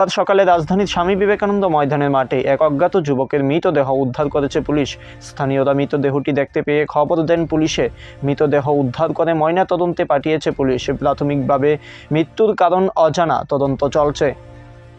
আজ সকালে রাজধানীর স্বামী বিবেকানন্দ ময়দানের মাঠে এক অজ্ঞাত যুবকের মৃতদেহ উদ্ধার করেছে পুলিশ। স্থানীয়রা মৃতদেহটি দেখতে পেয়ে খবর দেন পুলিশে। মৃতদেহ উদ্ধার করে ময়নাতদন্তে পাঠিয়েছে পুলিশ। প্রাথমিকভাবে মৃত্যুর কারণ অজানা, তদন্ত চলছে।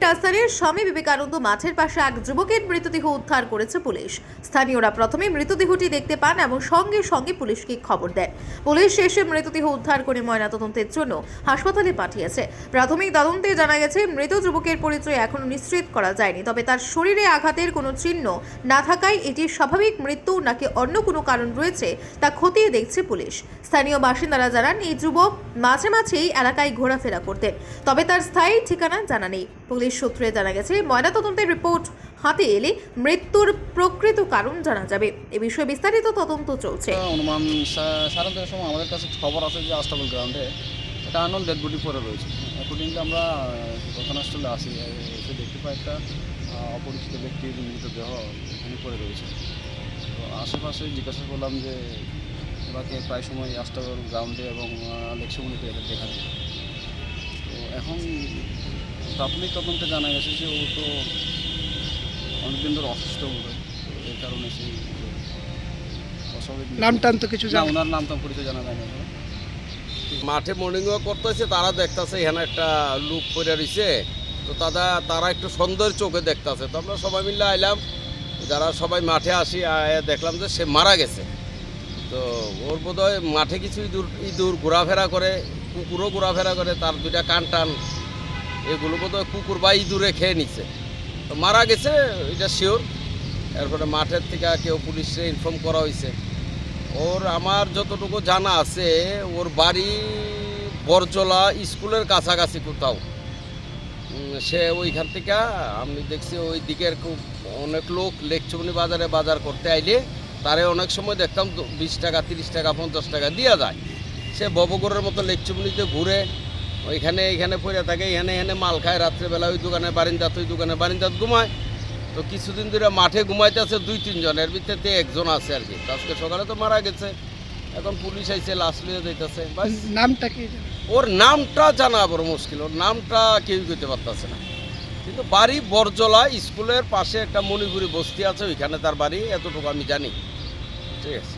রাজধানীর স্বামী বিবেকানন্দ মাঠের পাশে এক যুবকের মৃতদেহ উদ্ধার করেছে পুলিশ। স্থানীয়রা প্রথমে মৃতদেহটি দেখতে পান এবং সঙ্গে সঙ্গে পুলিশকে খবর দেন। পুলিশ এসে মৃতদেহ উদ্ধার করে ময়নাতদন্তের জন্য হাসপাতালে পাঠিয়েছে। প্রাথমিক তদন্তে জানা গেছে মৃত যুবকের পরিচয় এখনো নিশ্চিত করা যায়নি, তবে তার শরীরে আঘাতের কোনো চিহ্ন না থাকায় এটি স্বাভাবিক মৃত্যু নাকি অন্য কোনো কারণ রয়েছে তা খতিয়ে দেখছে পুলিশ। স্থানীয় বাসিন্দারা জানান, এই যুবক মাঝে মাঝেই এলাকায় ঘোরাফেরা করতেন, তবে তার স্থায়ী ঠিকানা জানা নেই। পুলিশ সূত্রে জানা গেছে ময়নাতদন্তের রিপোর্ট হাতে এলে মৃত্যুর প্রকৃত কারণ জানা যাবে। এ বিষয়ে বিস্তারিত তদন্ত চলছে। অনুমান 7:30টার সময় আমাদের কাছে খবর আছে যে আস্তাবল গ্রাউন্ডে একটা আননোন ডেড বডি পড়ে রয়েছে। অ্যাকর্ডিংলি আমরা ঘটনাস্থলে আসি, এসে দেখতে পাই একটা অপরিচিত ব্যক্তির মৃতদেহ এখানে পড়ে রয়েছে। তো আশেপাশে জিজ্ঞাসা করলাম যে ওনাকে প্রায় সময় আস্তাবল গ্রাউন্ডে এবং লেকসমুনিতে দেখা যায়। তো এখন প্রাথমিক তদন্তে জানা গেছে যে ও তো অনেকদিন ধরে অসুস্থ বোধ, তো এর কারণে সেই অস্বাভাবিক নাম টান তো কিছু জানা, ওনার নাম তো পরিচয় জানা যায় না। মাঠে মর্নিং ওয়াক করতেছে, তারা দেখতেছে এখানে একটা লুক পড়ে রয়েছে, তো তারা একটু সন্দেহের চোখে দেখতেছে। তো আমরা সবাই মিলে আইলাম, যারা সবাই মাঠে আসি দেখলাম যে সে মারা গেছে। তো ওর বোধহয় মাঠে কিছু ইঁদুর ঘোরাফেরা করে, কুকুরও ঘোরাফেরা করে, তার দুইটা কান টান এগুলো বোধহয় কুকুর বা ইঁদুরে খেয়ে নিচ্ছে, তো মারা গেছে এটা শিওর। এরপরে মাঠের থেকে কেউ পুলিশে ইনফর্ম করা হয়েছে। ওর আমার যতটুকু জানা আছে ওর বাড়ি বরজলা স্কুলের কাছাকাছি কোথাও। সে ওইখান থেকে আমি দেখছি ওই দিকের খুব অনেক লোক লেকচুমনি বাজারে বাজার করতে আইলে তারে অনেক সময় দেখতাম 20 টাকা 30 টাকা 50 টাকা দেওয়া যায়। সে ববগরের মতো লেকচুমনিতে ঘুরে এইখানে পড়ে থাকে, এখানে মাল খায়, রাত্রেবেলা ওই দোকানে বারিন্দাত, ওই দোকানে বারিন্দাত ঘুমায়। তো কিছুদিন ধরে মাঠে ঘুমাইতেছে 2-3 জনের ভিতরে একজন আছে আর কি। আজকে সকালে তো মারা গেছে, এখন পুলিশ আইছে, লাশ লিয়ে যাইতেছে। নামটা কি? ওর নামটা জানা বড় মুশকিল, ওর নামটা কেউ করতে পারতেছে না। কিন্তু বাড়ি বরজলা স্কুলের পাশে একটা মণিপুরি বস্তি আছে, ওইখানে তার বাড়ি, এতটুকু আমি জানি। ঠিক আছে।